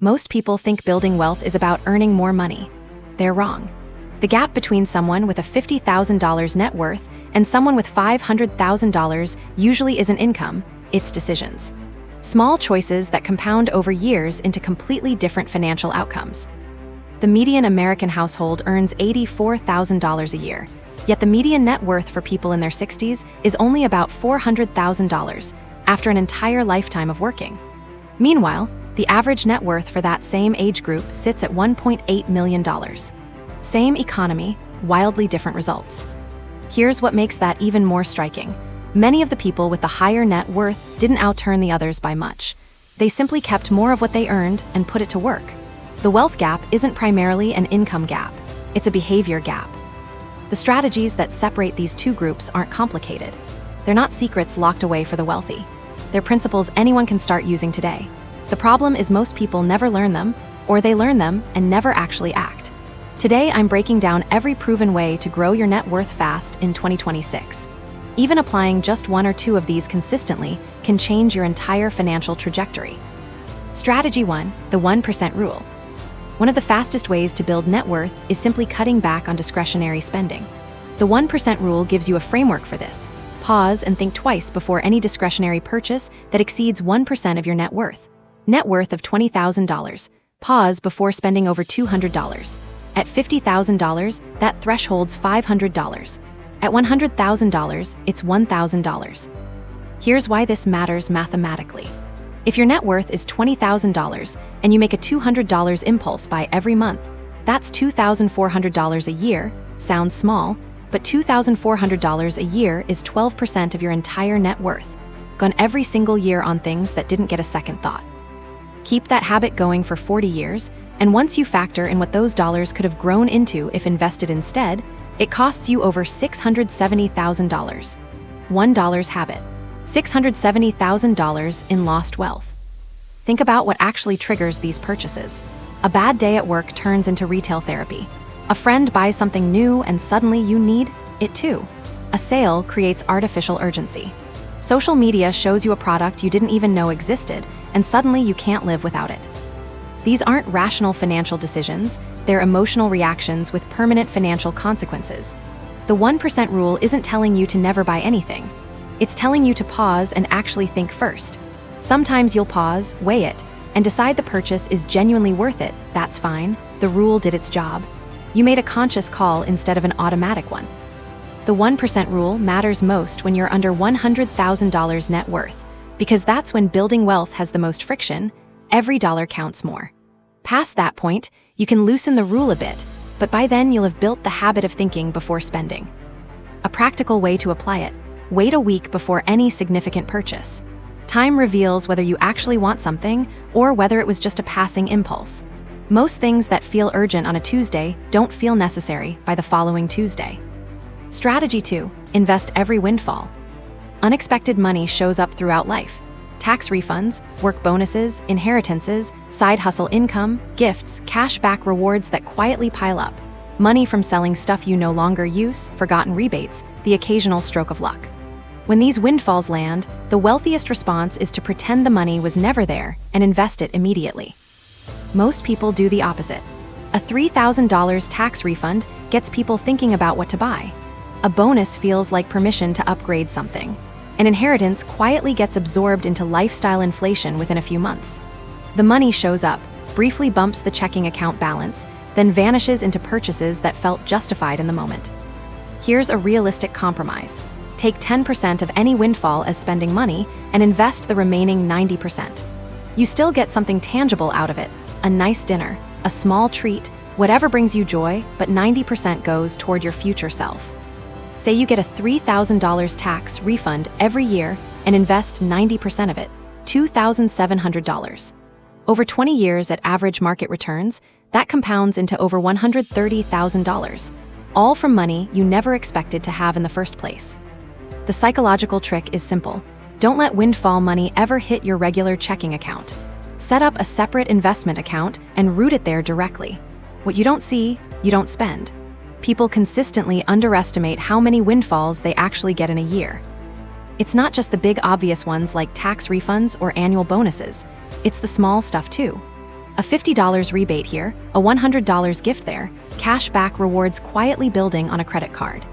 Most people think building wealth is about earning more money. They're wrong. The gap between someone with a $50,000 net worth and someone with $500,000 usually isn't income, it's decisions. Small choices that compound over years into completely different financial outcomes. The median American household earns $84,000 a year, yet the median net worth for people in their 60s is only about $400,000 after an entire lifetime of working. Meanwhile, the average net worth for that same age group sits at $1.8 million. Same economy, wildly different results. Here's what makes that even more striking. Many of the people with the higher net worth didn't outturn the others by much. They simply kept more of what they earned and put it to work. The wealth gap isn't primarily an income gap, it's a behavior gap. The strategies that separate these two groups aren't complicated. They're not secrets locked away for the wealthy. They're principles anyone can start using today. The problem is most people never learn them, or they learn them and never actually act. Today, I'm breaking down every proven way to grow your net worth fast in 2026. Even applying just one or two of these consistently can change your entire financial trajectory. Strategy 1, the 1% rule. One of the fastest ways to build net worth is simply cutting back on discretionary spending. The 1% rule gives you a framework for this. Pause and think twice before any discretionary purchase that exceeds 1% of your net worth. Net worth of $20,000. Pause before spending over $200. At $50,000, that threshold's $500. At $100,000, it's $1,000. Here's why this matters mathematically. If your net worth is $20,000 and you make a $200 impulse buy every month, that's $2,400 a year. Sounds small, but $2,400 a year is 12% of your entire net worth, gone every single year on things that didn't get a second thought. Keep that habit going for 40 years, and once you factor in what those dollars could have grown into if invested instead, it costs you over $670,000. $1 habit. $670,000 in lost wealth. Think about what actually triggers these purchases. A bad day at work turns into retail therapy. A friend buys something new and suddenly you need it too. A sale creates artificial urgency. Social media shows you a product you didn't even know existed, and suddenly you can't live without it. These aren't rational financial decisions, they're emotional reactions with permanent financial consequences. The 1% rule isn't telling you to never buy anything. It's telling you to pause and actually think first. Sometimes you'll pause, weigh it, and decide the purchase is genuinely worth it. That's fine. The rule did its job. You made a conscious call instead of an automatic one. The 1% rule matters most when you're under $100,000 net worth, because that's when building wealth has the most friction. Every dollar counts more. Past that point, you can loosen the rule a bit, but by then you'll have built the habit of thinking before spending. A practical way to apply it: wait a week before any significant purchase. Time reveals whether you actually want something or whether it was just a passing impulse. Most things that feel urgent on a Tuesday don't feel necessary by the following Tuesday. Strategy 2, invest every windfall. Unexpected money shows up throughout life. Tax refunds, work bonuses, inheritances, side hustle income, gifts, cash-back rewards that quietly pile up. Money from selling stuff you no longer use, forgotten rebates, the occasional stroke of luck. When these windfalls land, the wealthiest response is to pretend the money was never there and invest it immediately. Most people do the opposite. A $3,000 tax refund gets people thinking about what to buy. A bonus feels like permission to upgrade something. An inheritance quietly gets absorbed into lifestyle inflation within a few months. The money shows up, briefly bumps the checking account balance, then vanishes into purchases that felt justified in the moment. Here's a realistic compromise. Take 10% of any windfall as spending money and invest the remaining 90%. You still get something tangible out of it: a nice dinner, a small treat, whatever brings you joy, but 90% goes toward your future self. Say you get a $3,000 tax refund every year and invest 90% of it, $2,700. Over 20 years at average market returns, that compounds into over $130,000, all from money you never expected to have in the first place. The psychological trick is simple. Don't let windfall money ever hit your regular checking account. Set up a separate investment account and root it there directly. What you don't see, you don't spend. People consistently underestimate how many windfalls they actually get in a year. It's not just the big obvious ones like tax refunds or annual bonuses. It's the small stuff too. A $50 rebate here, a $100 gift there, cash back rewards quietly building on a credit card.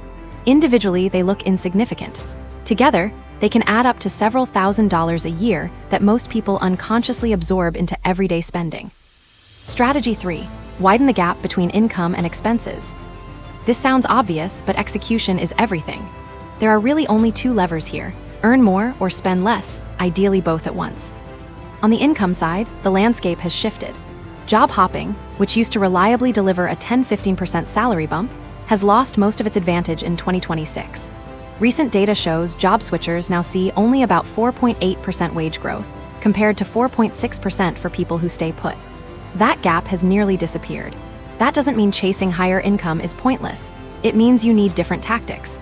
Individually, they look insignificant. Together, they can add up to several $1,000s a year that most people unconsciously absorb into everyday spending. Strategy 3. Widen the gap between income and expenses. This sounds obvious, but execution is everything. There are really only two levers here: earn more or spend less, ideally both at once. On the income side, the landscape has shifted. Job hopping, which used to reliably deliver a 10–15% salary bump, has lost most of its advantage in 2026. Recent data shows job switchers now see only about 4.8% wage growth, compared to 4.6% for people who stay put. That gap has nearly disappeared. That doesn't mean chasing higher income is pointless. It means you need different tactics.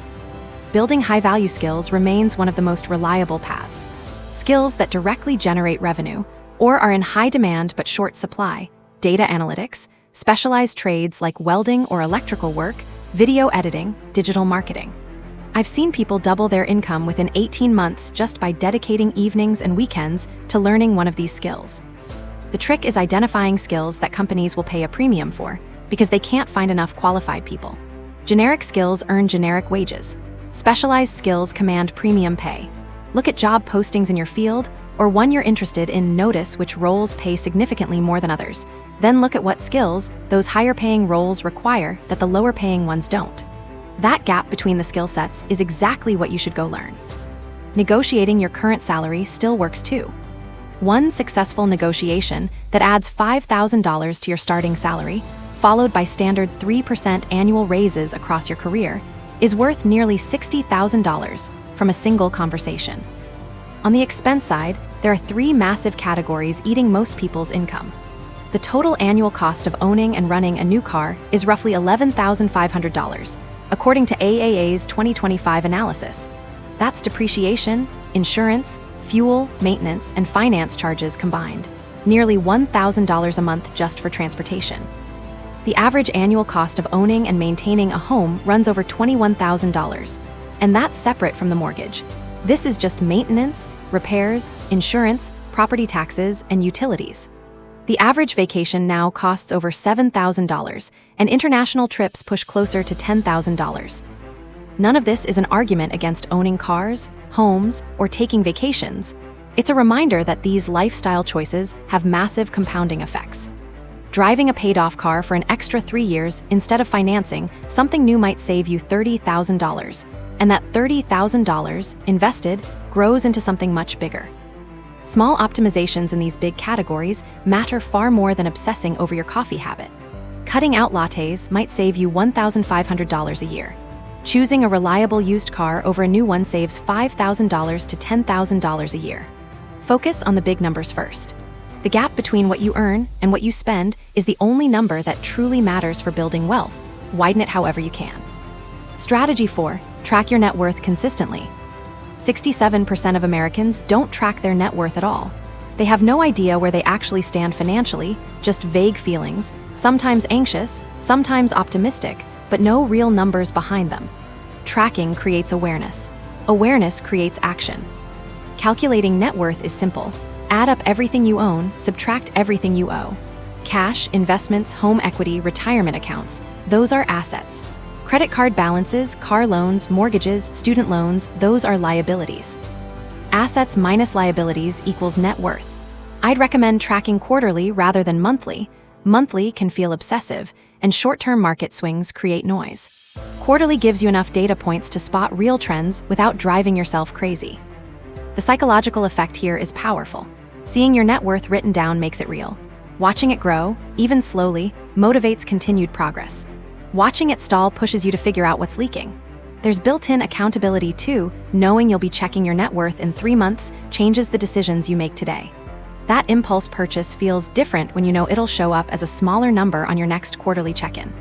Building high-value skills remains one of the most reliable paths. Skills that directly generate revenue, or are in high demand but short supply: data analytics, specialized trades like welding or electrical work, video editing, digital marketing. I've seen people double their income within 18 months just by dedicating evenings and weekends to learning one of these skills. The trick is identifying skills that companies will pay a premium for, because they can't find enough qualified people. Generic skills earn generic wages. Specialized skills command premium pay. Look at job postings in your field, or one you're interested in. Notice which roles pay significantly more than others. Then look at what skills those higher-paying roles require that the lower-paying ones don't. That gap between the skill sets is exactly what you should go learn. Negotiating your current salary still works too. One successful negotiation that adds $5,000 to your starting salary, followed by standard 3% annual raises across your career, is worth nearly $60,000 from a single conversation. On the expense side, there are three massive categories eating most people's income. The total annual cost of owning and running a new car is roughly $11,500, according to AAA's 2025 analysis. That's depreciation, insurance, fuel, maintenance, and finance charges combined, nearly $1,000 a month just for transportation. The average annual cost of owning and maintaining a home runs over $21,000, and that's separate from the mortgage. This is just maintenance, repairs, insurance, property taxes, and utilities. The average vacation now costs over $7,000, and international trips push closer to $10,000. None of this is an argument against owning cars, homes, or taking vacations. It's a reminder that these lifestyle choices have massive compounding effects. Driving a paid-off car for an extra 3 years instead of financing something new might save you $30,000, and that $30,000 invested grows into something much bigger. Small optimizations in these big categories matter far more than obsessing over your coffee habit. Cutting out lattes might save you $1,500 a year. Choosing a reliable used car over a new one saves $5,000 to $10,000 a year. Focus on the big numbers first. The gap between what you earn and what you spend is the only number that truly matters for building wealth. Widen it however you can. Strategy 4. Track your net worth consistently. 67% of Americans don't track their net worth at all. They have no idea where they actually stand financially, just vague feelings, sometimes anxious, sometimes optimistic, but no real numbers behind them. Tracking creates awareness. Awareness creates action. Calculating net worth is simple. Add up everything you own, subtract everything you owe. Cash, investments, home equity, retirement accounts, those are assets. Credit card balances, car loans, mortgages, student loans, those are liabilities. Assets minus liabilities equals net worth. I'd recommend tracking quarterly rather than monthly. Monthly can feel obsessive, and short-term market swings create noise. Quarterly gives you enough data points to spot real trends without driving yourself crazy. The psychological effect here is powerful. Seeing your net worth written down makes it real. Watching it grow, even slowly, motivates continued progress. Watching it stall pushes you to figure out what's leaking. There's built-in accountability too. Knowing you'll be checking your net worth in 3 months changes the decisions you make today. That impulse purchase feels different when you know it'll show up as a smaller number on your next quarterly check-in.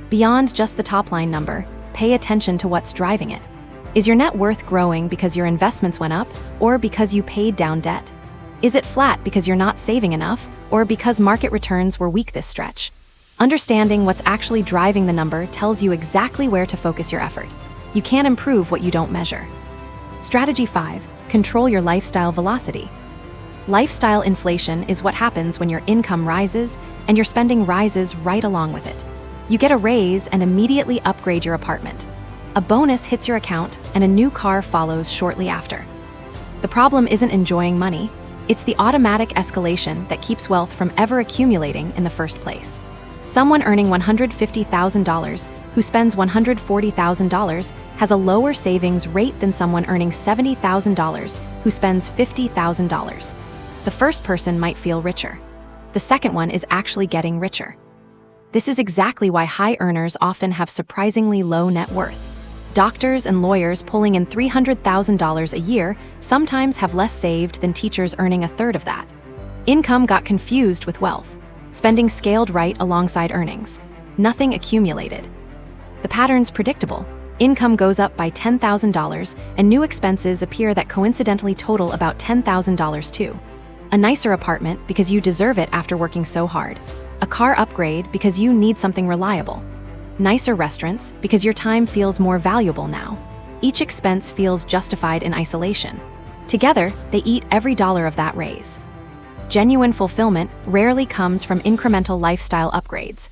Beyond just the top-line number, pay attention to what's driving it. Is your net worth growing because your investments went up, or because you paid down debt? Is it flat because you're not saving enough, or because market returns were weak this stretch? Understanding what's actually driving the number tells you exactly where to focus your effort. You can't improve what you don't measure. Strategy 5. Control your lifestyle velocity. Lifestyle inflation is what happens when your income rises and your spending rises right along with it. You get a raise and immediately upgrade your apartment. A bonus hits your account and a new car follows shortly after. The problem isn't enjoying money, it's the automatic escalation that keeps wealth from ever accumulating in the first place. Someone earning $150,000 who spends $140,000 has a lower savings rate than someone earning $70,000 who spends $50,000. The first person might feel richer. The second one is actually getting richer. This is exactly why high earners often have surprisingly low net worth. Doctors and lawyers pulling in $300,000 a year sometimes have less saved than teachers earning a third of that. Income got confused with wealth. Spending scaled right alongside earnings. Nothing accumulated. The pattern's predictable. Income goes up by $10,000 and new expenses appear that coincidentally total about $10,000 too. A nicer apartment because you deserve it after working so hard. A car upgrade because you need something reliable. Nicer restaurants because your time feels more valuable now. Each expense feels justified in isolation. Together, they eat every dollar of that raise. Genuine fulfillment rarely comes from incremental lifestyle upgrades.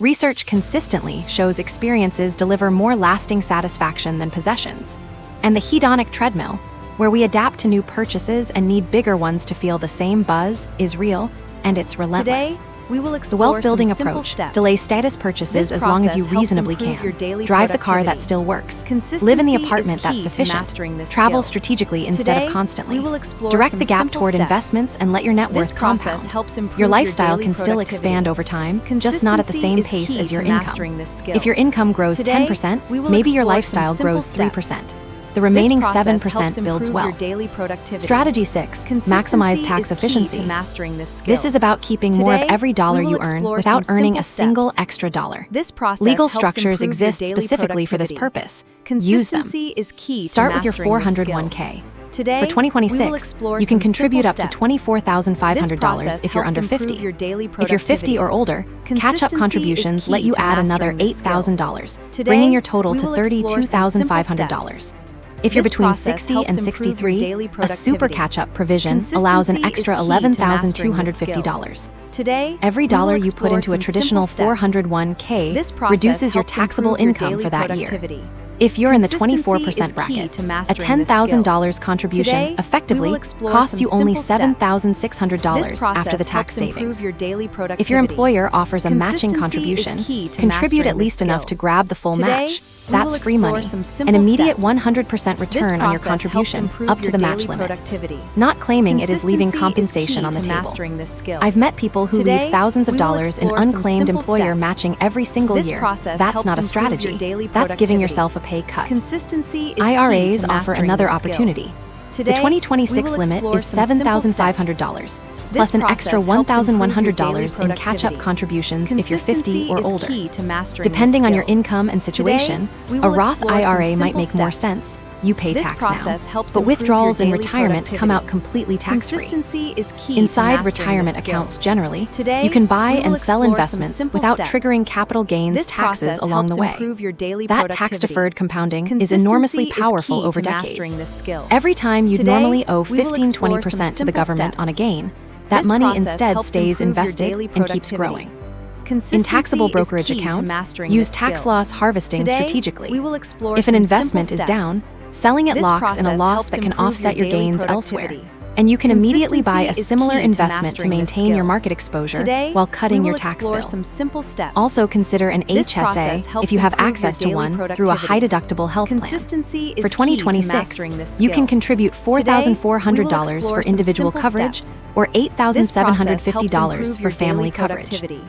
Research consistently shows experiences deliver more lasting satisfaction than possessions. And the hedonic treadmill, where we adapt to new purchases and need bigger ones to feel the same buzz, is real, and it's relentless. Today, we will The explore wealth-building some simple approach steps. delays status purchases This as long as you process helps reasonably improve can. your daily Drive the car that productivity. still works. Consistency Live in the is apartment that's key to sufficient. mastering this Travel skill. strategically instead Today, of constantly. we will explore Direct some the gap simple toward steps. investments and let your net This worth process compound. helps improve Your your lifestyle daily can still productivity. expand over time, just not at the same Consistency pace is as key your to income. mastering this skill. If your income grows Today, 10%, we will maybe your explore some lifestyle simple grows steps. 3%. The remaining This process 7% helps builds improve wealth. your daily productivity. Strategy 6. Consistency Maximize tax is key efficiency. to mastering this skill. This is about keeping more of Today, every dollar we will you earn explore without some earning simple a single steps. extra dollar. This process Legal helps structures improve your exist daily specifically for this productivity. purpose. Use them. Consistency is key to Start with your mastering this skill. 401k. Today, For we will 2026, explore you can some contribute simple up to steps. $24,500 This if you're process under helps 50. improve your daily If you're 50 productivity. or older, catch-up Consistency is contributions key let you to add another mastering this skill. $8,000, Today, bringing your total we to will explore some simple $32,500. If you're This between process 60 helps and improve your 63, daily a super productivity. catch-up provision allows an Consistency extra is key to mastering this $11,250. Today, Every we will dollar you put explore into a some traditional simple steps. 401k This process reduces your helps taxable improve your income daily for that productivity. year. If you're in the Consistency 24% is key bracket, to a mastering this $10,000 skill. contribution Today, we effectively will explore costs some you only simple steps. $7,600 This after the process tax helps improve savings. your daily productivity. If your employer offers a matching Consistency contribution, is key to contribute mastering at least this enough skill. to grab the full Today, match. we will That's free explore money. some An simple immediate steps. 100% This return on your process helps contribution improve up to your the match daily limit. productivity. Not claiming it is leaving Consistency compensation is on the key to table. mastering this skill. I've met people who Today, leave thousands of we will dollars in explore some unclaimed simple employer steps. matching every single This year. process That's helps not a improve strategy. your daily That's giving productivity. yourself a pay cut. Consistency is IRAs key to offer mastering another this skill. opportunity. Today, The 2026 we will limit explore is some simple $7,500, steps. plus This an process extra helps improve your $1,100 daily in catch-up productivity. contributions if you're 50 Consistency or is older. key to mastering Depending this on your skill. income and situation, we a will Roth explore some IRA might simple make more steps. sense. You pay This tax process now, helps but improve withdrawals your in daily retirement come productivity. out completely tax-free. Consistency is key to Inside mastering retirement this skill. accounts generally, Today, you can buy we will and sell explore some investments simple without steps. triggering capital gains This taxes process along the helps way. improve your daily That productivity. tax-deferred compounding is Consistency enormously is powerful key over to decades. mastering this skill. Every time you'd Today, normally owe we will 15-20% explore some to the simple government on a steps. gain, that This money process instead helps stays improve your invested daily and keeps productivity. growing. In Consistency taxable is brokerage key to accounts, mastering use this tax skill. loss harvesting Today, strategically. we will explore If an some investment simple is steps. down, selling it This locks in a process loss helps that can improve offset your daily gains productivity. elsewhere. And you can immediately buy a Consistency is similar key to investment to mastering this maintain your skill. market exposure Today, while cutting we your will tax explore bill. some simple steps. Also consider an This process HSA helps if you have improve access your to daily one through a productivity. high-deductible health plan. Consistency is For key to 2026, mastering this you can skill. contribute $4,400 Today, we will for explore individual some simple coverage steps. or This process helps $8,750 improve for your family daily coverage. productivity.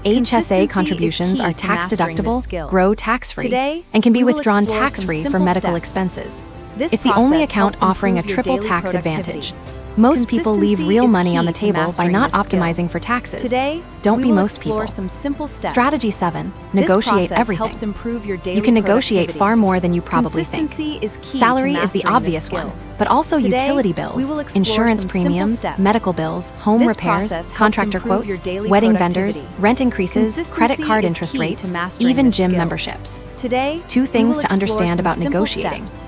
HSA Consistency contributions is key are to mastering this tax-deductible, skill. grow tax-free, Today, and can be we will withdrawn explore some tax-free for simple medical steps. expenses. This It's the only process account helps offering a improve your triple daily tax productivity. advantage. Most people leave Consistency real is money on key the to table by mastering not this skill. optimizing for taxes. Today, Don't we be will most explore people. some simple steps. Strategy 7. This Negotiate process everything. helps improve your daily You can negotiate productivity. far more than you probably think. Consistency is key Salary to is the mastering obvious this skill. one, but also Today, utility bills, we will explore insurance some simple premiums, steps. medical bills, home This repairs, process helps contractor improve quotes, your daily wedding productivity. vendors, rent increases, credit Consistency card is interest key rates, to mastering even this gym skill. memberships. Today, Two we things will to explore understand some about simple negotiating. steps.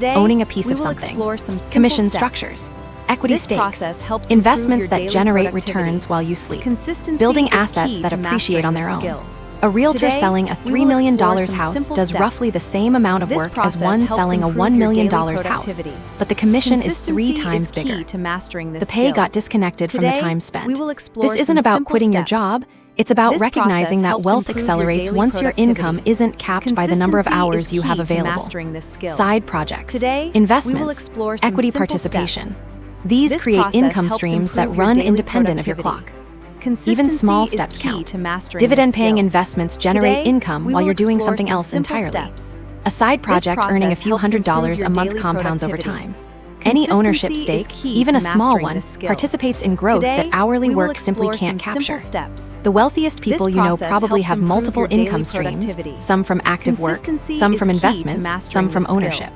Today, owning a piece we of will something. explore some simple Commission steps. structures. Equity This stakes. process helps Investments improve that your daily generate productivity. returns while you sleep. Consistency Building is assets key that to appreciate on mastering their this own. skill. A realtor Today, selling a we $3 will million explore some house simple does steps. roughly the same amount of This work as process one helps selling a improve $1 your million daily house, productivity. but the commission is 3 Consistency times is key bigger. to mastering this The pay skill. got disconnected from the Today, time spent. we will explore This isn't some about simple quitting your steps. job. It's about This recognizing process that helps wealth improve your accelerates daily once your income productivity. isn't capped by the number of Consistency hours is you have key to available. mastering this skill. Side projects, Today, investments, we will explore some equity simple participation. steps. These This create process income helps streams that improve your run daily independent of your productivity. clock. Consistency Even small is steps key count. to mastering this Dividend-paying skill. investments generate Today, income we while will you're doing explore something some else simple entirely. steps. A side project This earning a process few helps $100 improve a your month daily compounds over productivity. time. Any ownership Consistency is stake, key even to a small mastering one, this skill. participates in growth Today, that hourly we will work simply explore can't some capture. simple steps. The wealthiest people This you know process probably helps have improve multiple your daily income streams, productivity. some from active work, Consistency some is from key to investments, mastering some from this skill. ownership.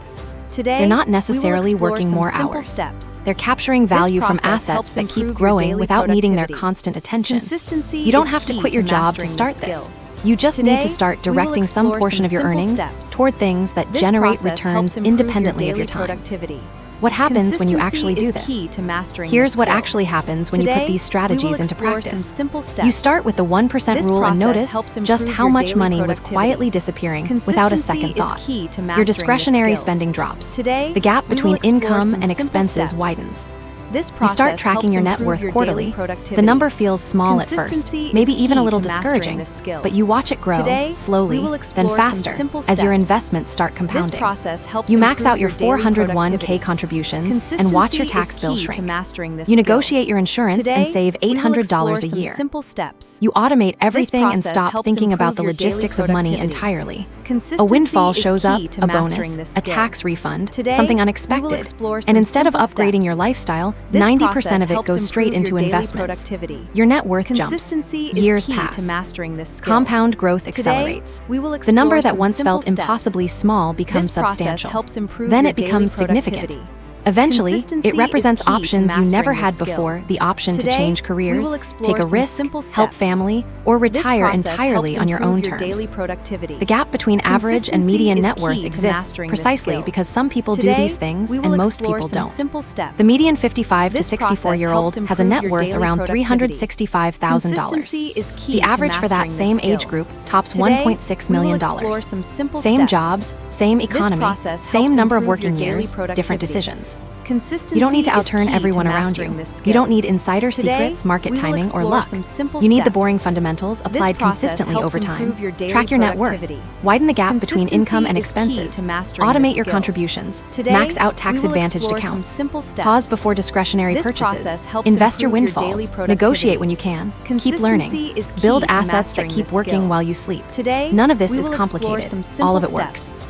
Today, They're not we will necessarily explore working some more simple hours. steps. They're capturing This value from process assets helps that keep improve your growing daily without needing their productivity. constant attention. Consistency You don't is have to key quit your to job to mastering start this this. skill. You just need to Today, start we will directing some explore portion some of your simple earnings steps. toward things that This generate process returns helps improve independently your of your daily time. productivity. What happens when you actually do Consistency this? is key to mastering Here's this what skill. actually happens when you put Today, these strategies we will into explore practice. some simple steps. You start with the 1% This rule and process notice helps just improve how your much daily money was productivity. quietly disappearing without a second Consistency is thought. key to Your mastering this discretionary skill. spending drops. Today, The gap we will between explore income some and simple expenses steps. widens. This You process start tracking helps your net improve worth your quarterly. daily productivity. The number feels small at first, Consistency is maybe even a key little to mastering discouraging, this skill. but you watch it grow Today, slowly, we will then explore some faster simple as your steps. investments start This compounding. process helps You max improve out your daily 401k productivity. contributions and watch your Consistency tax is bill key to shrink. mastering this You skill. negotiate your insurance Today, and save we will $800 explore a some year. simple steps. You automate everything and process stop helps thinking about improve the your daily logistics of money productivity. entirely. A Consistency windfall is shows up, key to a mastering bonus, this a skill. tax refund, Today, something we will unexpected. explore some And instead of simple upgrading steps. your lifestyle, This 90% of process it helps goes straight improve into your daily investments. productivity. Your net worth jumps. Consistency is Years key pass. to mastering this skill. Compound growth Today, accelerates. we will The number explore that some once simple felt impossibly steps. small becomes This process substantial. helps improve Then your it becomes daily significant. productivity. Eventually, Consistency it represents is key to options you never mastering had this skill. before, the option Today, to change we careers, will explore take a some risk, simple help steps. family, or This retire process entirely helps on your own improve your terms. daily productivity. The gap between average and Consistency median is net worth key to exists mastering this precisely skill. because some people do Today, these things we will and most explore people some don't. simple steps. The median 55 to This 64-year-old process has a helps net improve worth your daily around productivity. $365,000. Consistency is key The to average for that mastering same this skill. age group tops Today, $1.6 we will million. explore some simple Same steps. jobs, same This economy, process same helps number of improve working your daily years, different productivity. decisions. Consistency You don't need to is outturn key everyone to around mastering you. this skill. You don't need insider Today, secrets, market we will timing, or explore luck. some simple You need the steps. boring fundamentals This applied process consistently helps over time. improve your daily Track your net worth. productivity. Widen the gap between Consistency income and is key expenses. to mastering Automate this your skill. contributions. Today, Max out we tax will advantaged explore some accounts. simple steps. Pause before discretionary This purchases. process helps Invest your improve your daily windfalls. productivity. Negotiate when you can. Keep Consistency learning. is key Build to assets that mastering keep this working skill. while you sleep. Today, None of this we is will explore complicated. some simple All of it steps. works.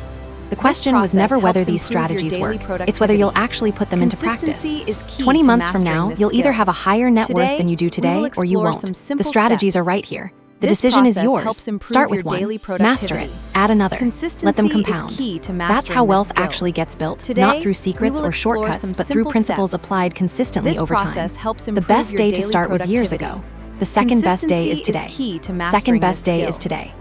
The question was never whether these strategies work. It's whether you'll actually put them into practice. Consistency is key 20 to months from mastering now, this you'll either skill. have a higher net worth Today, than you do we today, will or you explore won't. some The simple strategies steps. are right here. The This decision is process yours. helps improve Start with your one. daily Master it. productivity. Add another. Let them Consistency is compound. key to That's mastering how this wealth skill. actually gets built, Today, not through we secrets will or explore shortcuts, some but through simple principles steps. applied consistently This over time. process helps The improve best your day to daily start was years productivity. ago. The second best day is Consistency today. is key to Second mastering best this day skill. is today.